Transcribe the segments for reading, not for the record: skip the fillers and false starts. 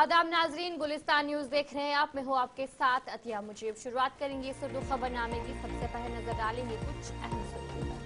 आदाब नाजरीन, गुलिस्तान न्यूज देख रहे हैं आप। मैं हूं आपके साथ अतिया मुजीब। शुरुआत करेंगे इस उर्दू खबरनामे की। सबसे पहले नजर डालेंगे कुछ अहम सुर्खियों पर।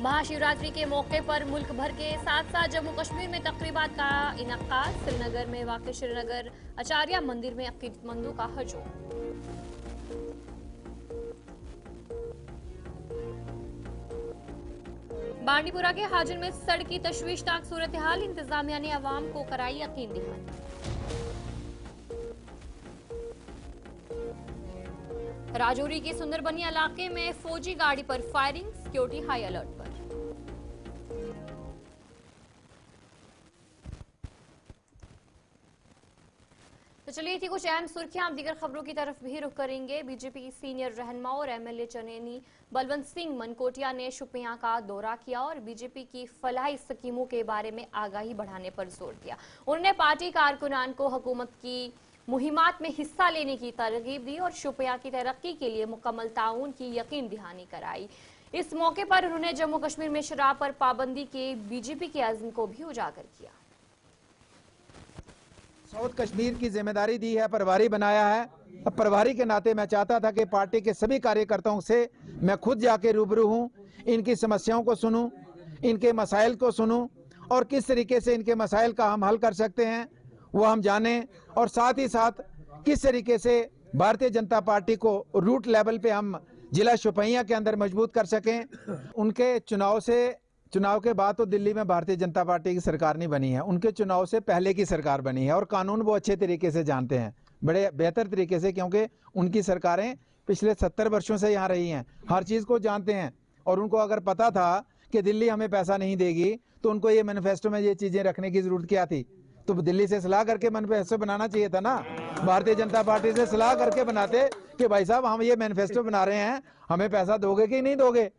महाशिवरात्रि के मौके पर मुल्क भर के साथ साथ जम्मू कश्मीर में तकरीबात का इनकाद। श्रीनगर में वाक़ श्रीनगर आचार्य मंदिर में अकीदतमंदों का हजूम। बांडीपुरा के हाजिर में सड़क की तशवीशनाक सूरत हाल। इंतजामिया ने अवाम को कराई यकीन दहानी। राजौरी के सुंदरबनी इलाके में फौजी गाड़ी पर फायरिंग। सिक्योरिटी हाई अलर्ट पर। तो चलिए थी कुछ अहम सुर्खियां। आप दीगर खबरों की तरफ भी रुख करेंगे। बीजेपी की सीनियर रहनुमा और एमएलए चनेनी बलवंत सिंह मनकोटिया ने शुपियां का दौरा किया और बीजेपी की फलाही स्कीमों के बारे में आगाही बढ़ाने पर जोर दिया। उन्होंने पार्टी कारकुनान को हुकूमत की मुहिमात में हिस्सा लेने की तरगीब दी और शुपियां की तरक्की के लिए मुकम्मल ताउन की यकीन दहानी कराई। इस मौके पर उन्होंने जम्मू कश्मीर में शराब पर पाबंदी के बीजेपी के अज़्म को भी उजागर किया। साउथ कश्मीर की जिम्मेदारी दी है, प्रभारी बनाया है। अब प्रभारी के नाते मैं चाहता था कि पार्टी के सभी कार्यकर्ताओं से मैं खुद जाके रूबरू हूं, इनकी समस्याओं को सुनूं, इनके मसाइल को सुनूं और किस तरीके से इनके मसाइल का हम हल कर सकते हैं वो हम जानें, और साथ ही साथ किस तरीके से भारतीय जनता पार्टी को रूट लेवल पे हम जिला शोपियां के अंदर मजबूत कर सकें। उनके चुनाव के बाद तो दिल्ली में भारतीय जनता पार्टी की सरकार नहीं बनी है, उनके चुनाव से पहले की सरकार बनी है और कानून वो अच्छे तरीके से जानते हैं, बड़े बेहतर तरीके से, क्योंकि उनकी सरकारें पिछले 70 वर्षों से यहाँ रही हैं, हर चीज़ को जानते हैं। और उनको अगर पता था कि दिल्ली हमें पैसा नहीं देगी तो उनको ये मैनिफेस्टो में ये चीज़ें रखने की जरूरत क्या थी? तो दिल्ली से सलाह करके मैनिफेस्टो बनाना चाहिए था ना। भारतीय जनता पार्टी से सलाह करके बनाते कि भाई साहब हम ये मैनिफेस्टो बना रहे हैं, हमें पैसा दोगे कि नहीं दोगे।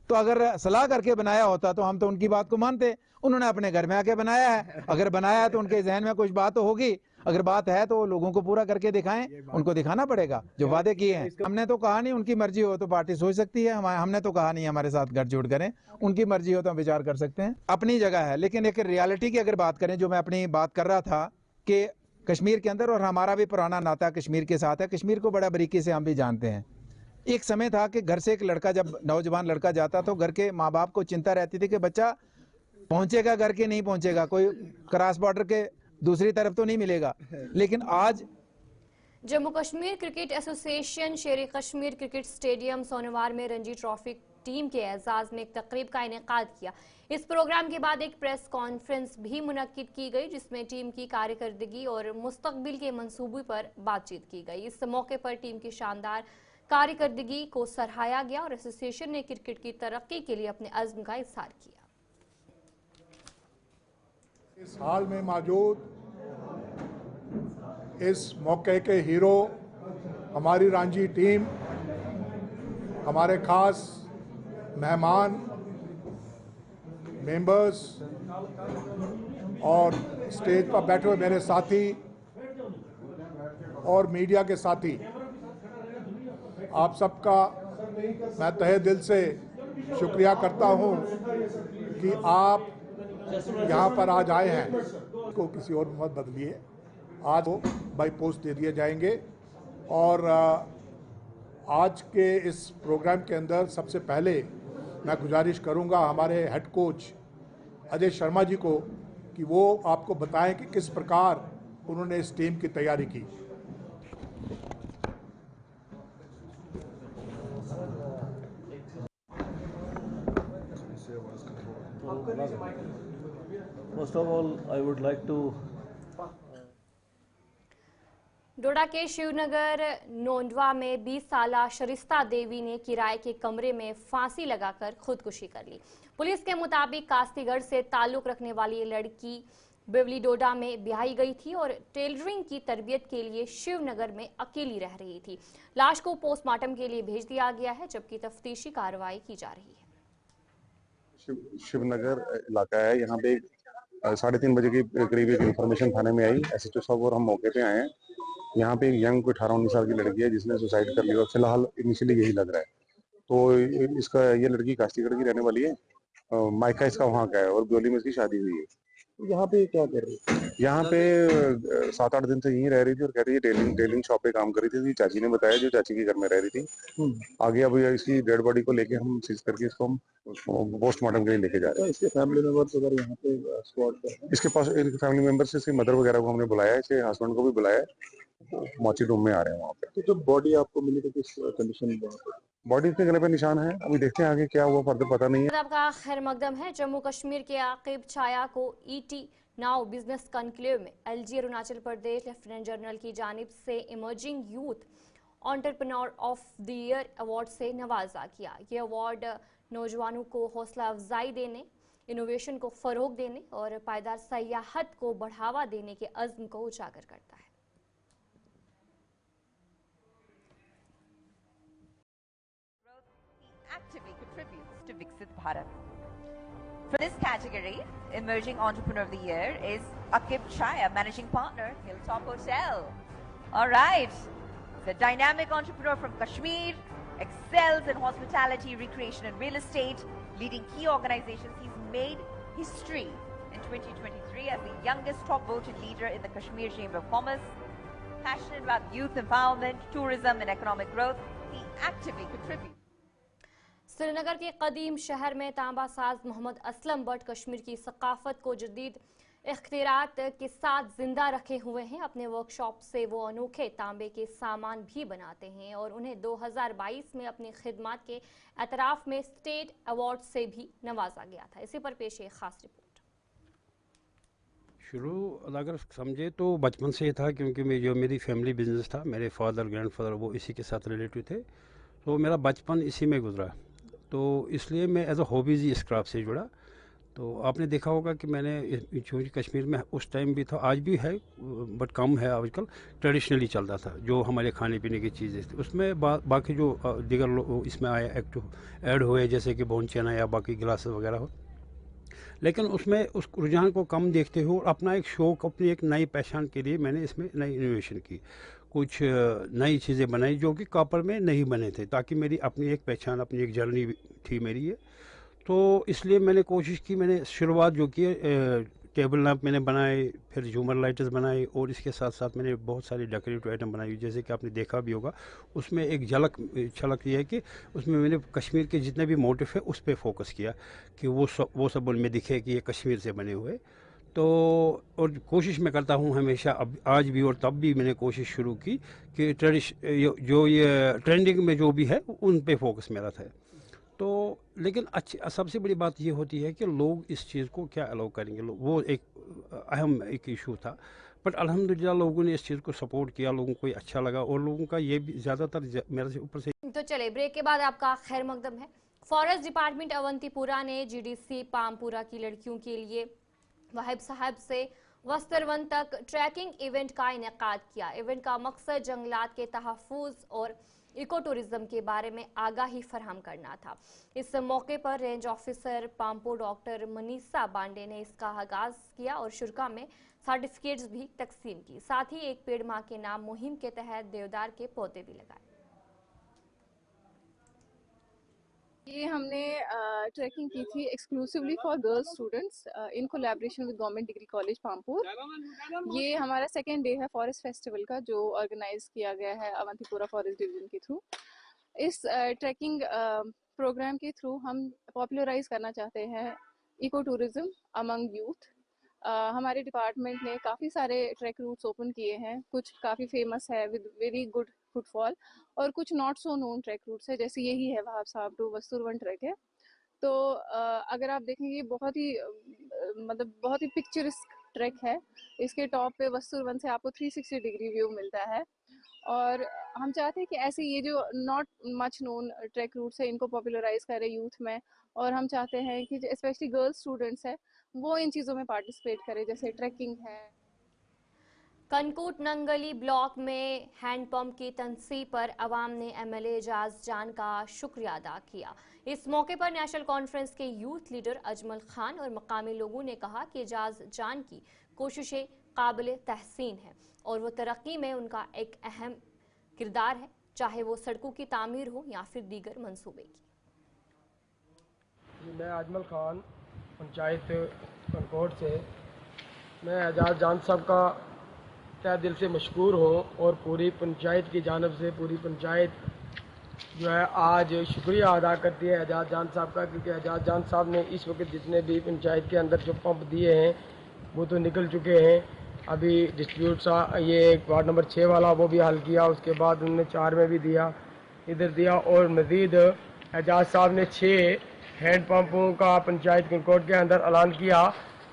तो अगर सलाह करके बनाया होता तो हम तो उनकी बात को मानते। उन्होंने अपने घर में आके बनाया है, अगर बनाया है तो उनके जहन में कुछ बात तो होगी, अगर बात है तो लोगों को पूरा करके दिखाएं, उनको दिखाना पड़ेगा जो वादे किए हैं। हमने तो कहा नहीं, उनकी मर्जी हो तो पार्टी सोच सकती है, हमने तो कहा नहीं हमारे साथ गठजोड़ करें, उनकी मर्जी हो तो हम विचार कर सकते हैं, अपनी जगह है। लेकिन एक रियलिटी की अगर बात करें, जो मैं अपनी बात कर रहा था कि कश्मीर के अंदर, और हमारा भी पुराना नाता कश्मीर के साथ है, कश्मीर को बड़ा बारीकी से हम भी जानते हैं। एक समय था कि घर से एक लड़का, जब नौजवान लड़का जाता तो घर के माँ बाप को चिंता रहती थी कि बच्चा पहुंचेगा घर के नहीं पहुंचेगा, कोई क्रॉस बॉर्डर के दूसरी तरफ तो नहीं मिलेगा। लेकिन आज जम्मू कश्मीर क्रिकेट एसोसिएशन शेर कश्मीर क्रिकेट स्टेडियम सोनवार में रणजी ट्रॉफी टीम के एजाज में एक तकरीब का इनेकाद किया। इस प्रोग्राम के बाद एक प्रेस कॉन्फ्रेंस भी मुनक्किद की गई जिसमें टीम की कारकर्दगी और मुस्तकबिल के मंसूबे पर बातचीत की गई। इस मौके पर टीम की शानदार कारकर्दगी को सराहा गया और एसोसिएशन ने क्रिकेट की तरक्की के लिए अपने अज़्म का इज़हार किया। इस हाल में मौजूद इस मौके के हीरो हमारी रणजी टीम, हमारे खास मेहमान, मेंबर्स और स्टेज पर बैठे हुए मेरे साथी और मीडिया के साथी, आप सबका मैं तहे दिल से शुक्रिया करता हूं कि आप यहाँ पर आज आए हैं। को किसी और मत बदलिए, आज वो बाई पोस्ट दे दिए जाएंगे। और आज के इस प्रोग्राम के अंदर सबसे पहले मैं गुजारिश करूंगा हमारे हेड कोच अजय शर्मा जी को कि वो आपको बताएं कि किस प्रकार उन्होंने इस टीम की तैयारी की। First of all, I would like to डोडा के शिवनगर नोंडवा में 20 साला शरिस्ता देवी ने किराए के कमरे में फांसी लगाकर खुदकुशी कर ली। पुलिस के मुताबिक कास्तीगढ़ से ताल्लुक रखने वाली ये लड़की बिवली डोडा में ब्याही गई थी और टेलरिंग की तरबियत के लिए शिवनगर में अकेली रह रही थी। लाश को पोस्टमार्टम के लिए भेज दिया गया है, जबकि तफ्तीशी कार्रवाई की जा रही है। शिवनगर इलाका है, यहाँ पे 3:30 बजे के करीब एक इन्फॉर्मेशन थाने में आई। एसएचओ साहब और हम मौके पे आए हैं। यहाँ पे एक यंग कोई 18-19 साल की लड़की है जिसने सुसाइड कर लिया। फिलहाल इनिशियली यही लग रहा है। तो इसका ये लड़की कास्तीगढ़ की रहने वाली है, मायका इसका वहाँ का है और ब्योली में इसकी शादी हुई है। यहाँ पे क्या कर रही है? यहाँ पे 7-8 दिन से यहीं रह रही थी और कह रही है टेलिंग शॉप पे काम कर रही थी। चाची ने बताया, जो चाची के घर में रह रही थी। आगे अभी इसकी डेड बॉडी को लेके हम सीज करके इसको हम पोस्टमार्टम के लिए लेके जा रहे हैं। इसके फैमिली मेंबर्स अगर यहाँ पे स्क्वाड पर इसके पास इनके फैमिली मेंबर से इसकी मदर वगैरह को हमने बुलाया है, इसके हस्बैंड को भी बुलाया है। मोची रूम में आ रहे हैं वहाँ पे। तो जब बॉडी आपको मिली तो किस कंडीशन में वहाँ बॉडी के गले पे निशान है। अभी देखते हैं आगे क्या हुआ, फर्दर पता नहीं है। आपका खैर मकदम है। जम्मू कश्मीर के आकिब छाया को ईटी नाउ बिजनेस कॉन्क्लेव में LG Arunachal Pradesh lieutenant general की जानिब से emerging youth entrepreneur of the year award से नवाजा गया। ये अवार्ड नौजवानों को हौसला अफजाई देने, इनोवेशन को फरोग देने और पायदार सयाहत को बढ़ावा देने के अज़्म को उजागर करता है। Actively contributes to Viksit Bharat. For this category, Emerging Entrepreneur of the Year is Akib Chaya, Managing Partner, Hilltop Hotel. All right. The dynamic entrepreneur from Kashmir excels in hospitality, recreation and real estate, leading key organizations. He's made history in 2023 as the youngest top voted leader in the Kashmir Chamber of Commerce. Passionate about youth empowerment, tourism and economic growth, he actively contributes. Srinagar के कदीम शहर में तांबा साज Mohammad Aslam but Kashmir की सकाफत को जदीद इख्तियारात के साथ जिंदा रखे हुए हैं। अपने वर्कशॉप से वो अनोखे तांबे के सामान भी बनाते हैं और उन्हें 2022 में अपनी खिदमत के एतराफ़ में स्टेट अवार्ड से भी नवाजा गया था। इसी पर पेश है खास रिपोर्ट। शुरू अगर समझे तो बचपन से ही था, क्योंकि जो मेरी फैमिली बिजनेस था, मेरे फादर ग्रैंडफादर वो इसी के साथ रिलेटिव थे, तो मेरा बचपन इसी में गुजरा। तो इसलिए मैं एज अ हॉबीज़ ही इस क्राफ्ट से जुड़ा। तो आपने देखा होगा कि मैंने चूँकि कश्मीर में उस टाइम भी था, आज भी है बट कम है, आजकल ट्रेडिशनली चलता था जो हमारे खाने पीने की चीज़ें थी। उसमें बाकी जो दीगर इसमें आया ऐड हुए, जैसे कि बोन चना या बाकी गिलास वगैरह हो, लेकिन उसमें उस रुझान को कम देखते हुए और अपना एक शौक, अपनी एक नई पहचान के लिए मैंने इसमें नई इनोवेशन की, कुछ नई चीज़ें बनाई जो कि कॉपर में नहीं बने थे, ताकि मेरी अपनी एक पहचान, अपनी एक जर्नी थी मेरी ये। तो इसलिए मैंने कोशिश की, मैंने शुरुआत जो की टेबल लैंप मैंने बनाए, फिर झूमर लाइटर्स बनाए और इसके साथ साथ मैंने बहुत सारी डेकोरेटिव आइटम बनाई, जैसे कि आपने देखा भी होगा। उसमें एक झलक ये है कि उसमें मैंने कश्मीर के जितने भी मोटिव है उस पर फोकस किया कि वो सब उनमें दिखे कि ये कश्मीर से बने हुए। तो और कोशिश मैं करता हूँ हमेशा, अब आज भी और तब भी मैंने कोशिश शुरू की कि जो ये ट्रेंडिंग में जो भी है उन पे फोकस मेरा था। तो लेकिन सबसे बड़ी बात ये होती है कि लोग इस चीज़ को क्या अलाउ करेंगे, वो एक अहम एक इशू था। बट अल्हम्दुलिल्लाह लोगों ने इस चीज़ को सपोर्ट किया, लोगों को अच्छा लगा और लोगों का ये भी ज़्यादातर मेरे से ऊपर से। तो चले ब्रेक के बाद आपका खैर मकदम है। फॉरेस्ट डिपार्टमेंट अवंतीपुरा ने जीडीसी पामपुरा की लड़कियों के लिए वाहिब साहब से वस्तरवन तक ट्रैकिंग इवेंट का इनेकाद किया। इवेंट का मकसद जंगलात के तहफ़्फ़ुज़ और इको टूरिज्म के बारे में आगाही फराहम करना था। इस मौके पर range officer Pampo doctor Manisha Bande ने इसका आगाज किया और शुरा में सर्टिफिकेट्स भी तकसीम की। साथ ही एक पेड़ माँ के नाम मुहिम के तहत देवदार के पौधे भी लगाए। ये हमने ट्रैकिंग की थी exclusively for girls students in collaboration with government degree college Pampore. ये हमारा सेकेंड डे है फॉरेस्ट फेस्टिवल का, जो ऑर्गेनाइज किया गया है अवंतीपुरा फॉरेस्ट डिवीजन के थ्रू। इस ट्रैकिंग प्रोग्राम के थ्रू हम पॉपुलराइज करना चाहते हैं इको टूरिज्म अमंग यूथ। हमारे डिपार्टमेंट ने काफ़ी सारे ट्रैक रूट्स ओपन किए हैं, कुछ काफ़ी फेमस है विद वेरी गुड फुटफॉल और कुछ not so known track routes है, जैसे यही है वहाब साहब टू वस्तुरवन ट्रैक है। तो अगर आप देखेंगे बहुत ही पिक्चरिस्क ट्रैक है। इसके टॉप पे वस्तुरवन से आपको 360 डिग्री व्यू मिलता है और हम चाहते हैं कि ऐसे ये जो not much known track routes है इनको पॉपुलराइज करें यूथ में, और हम चाहते हैं कि स्पेशली गर्ल्स स्टूडेंट्स है वो इन चीज़ों में पार्टिसिपेट करें, जैसे ट्रैकिंग है। कनकूट नंगली ब्लॉक में हैंडपंप की तंसीब पर अवाम ने एमएलए एजाज जान का शुक्रिया अदा किया। इस मौके पर नेशनल कॉन्फ्रेंस के यूथ लीडर अजमल खान और मकामी लोगों ने कहा कि एजाज जान की कोशिशें काबिल तहसीन हैं और वो तरक्की में उनका एक अहम किरदार है, चाहे वो सड़कों की तामीर हो या फिर दीगर मंसूबे की। मैं अजमल खान पंचायत कनकोट से मैं एजाज जान साहब का तहे दिल से मशकूर हूँ और पूरी पंचायत की जानब से पूरी पंचायत जो है आज शुक्रिया अदा करती है एजाज जान साहब का, क्योंकि एजाज जान साहब ने इस वक्त जितने भी पंचायत के अंदर जो पंप दिए हैं वो तो निकल चुके हैं। अभी डिस्ट्रीब्यूट सा ये वार्ड नंबर 6 वाला वो भी हल किया, उसके बाद उन्होंने 4 में भी दिया, इधर दिया, और मज़ीद एजाज साहब ने 6 हैंड पंपों का पंचायत कुनकोट के अंदर ऐलान किया।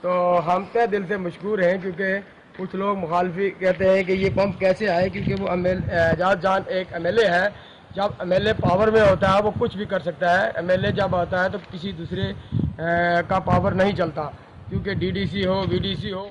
तो हम तहे दिल से मशकूर हैं, क्योंकि कुछ लोग मुखालफी कहते हैं कि ये पंप कैसे आए, क्योंकि वो एजाज जान एक MLA है। जब MLA पावर में होता है वो कुछ भी कर सकता है, MLA जब आता है तो किसी दूसरे का पावर नहीं चलता, क्योंकि DDC हो VDC हो।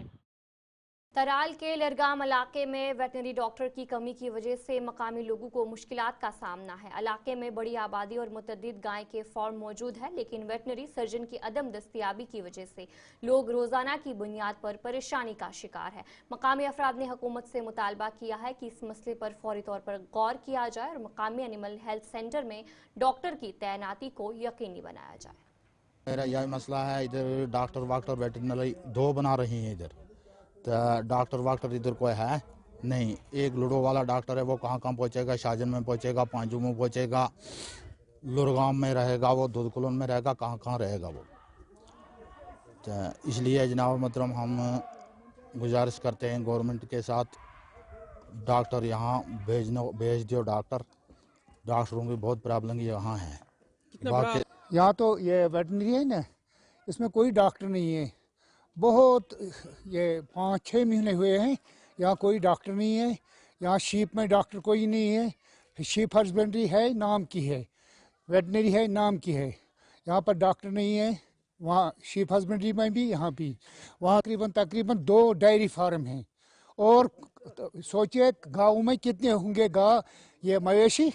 तराल के लरगाम इलाके में वेटनरी डॉक्टर की कमी की वजह से मकामी लोगों को मुश्किलात का सामना है। इलाके में बड़ी आबादी और मुतअद्दिद गाय के फार्म मौजूद है, लेकिन वेटनरी सर्जन की अदम दस्तियाबी की वजह से लोग रोजाना की बुनियाद पर परेशानी का शिकार है। मकामी अफराद ने हुकूमत से मुतालबा किया है कि इस मसले पर फौरी तौर पर गौर किया जाए और मकामी एनिमल हेल्थ सेंटर में डॉक्टर की तैनाती को यकीनी बनाया जाए। मेरा यह मसला है, इधर डॉक्टर वाक्टर वेटरनरी 2 बना रही हैं इधर, तो डॉक्टर वाक्टर इधर कोई है नहीं। एक लुडो वाला डॉक्टर है, वो कहाँ पहुँचेगा, शाहजन में पहुँचेगा, पांजू में पहुँचेगा, लुरगाम में रहेगा, वो दुधकुलन में रहेगा, कहाँ रहेगा वो। तो इसलिए जनाब मोहतरम हम गुजारिश करते हैं गवर्नमेंट के साथ, डॉक्टर यहाँ भेज दो। डॉक्टरों की बहुत प्रॉब्लम यहाँ है। यहाँ तो ये वेटनरी है ना, इसमें कोई डॉक्टर नहीं है। बहुत ये 5-6 महीने हुए हैं, यहाँ कोई डॉक्टर नहीं है। यहाँ शीप में डॉक्टर कोई नहीं है। शीप हस्बेंड्री है, नाम की है, वेटनरी है, नाम की है। यहाँ पर डॉक्टर नहीं है। वहाँ शीप हस्बेंड्री में भी, यहाँ भी, वहाँ तकरीबन 2 डेयरी फार्म हैं। और सोचिए गाँव में कितने होंगे ये मवेशी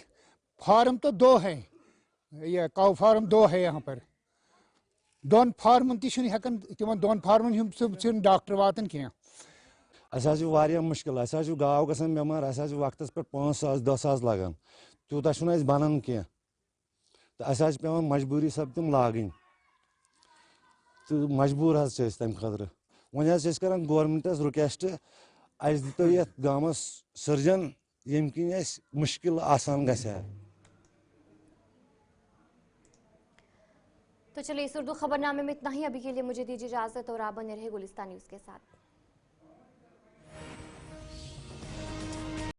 फार्म तो 2 हैं, ये काउ फार्म 2 है यहाँ पर। 2 फार्मन ती हेकन तिमन 2 फार्मन डॉक्टर वातन क्या। वारिया मुश्किल, गाव गसन बेमार, वक्त पे 5,000-10,000 लगान, तूता बनन क्या, तो पे मजबूरी सब तम लागन, तो मजबूर तम खतर। वन कर गवर्नमेंटस रिक्वेस्ट, दो ये गाँवस सर्जन यम किन मुश्किल आसान गया। तो चलिए इस उर्दू खबरनामे में इतना ही। अभी के लिए मुझे दीजिए इजाजत और आप बने रहे गुलिस्तान न्यूज़ के साथ।